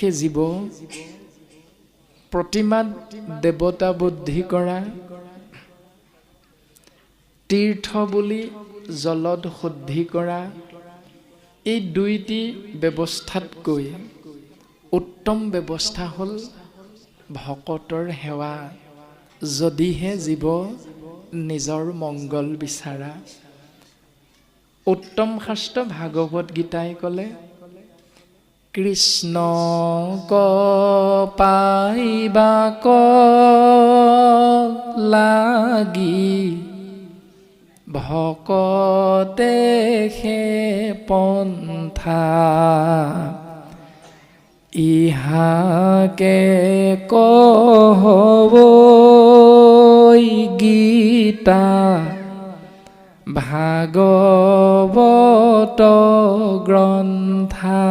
সেই জীৱ প্ৰতিমাত দেৱতা বুদ্ধি কৰা, তীৰ্থ বুলি জলত শুদ্ধি কৰা, এই দুইটি ব্যৱস্থাতকৈ উত্তম ব্যৱস্থা হ'ল ভকতৰ সেৱা। যদিহে জীৱ নিজৰ মংগল বিচাৰা, উত্তম শাস্ত্ৰ ভাগৱত গীতাই ক'লে কৃষ্ণক পাইবাক লাগি ভকতে সে পন্থা, ইহাকে কহবৈ গীতা ভাগৱত গ্ৰন্থা।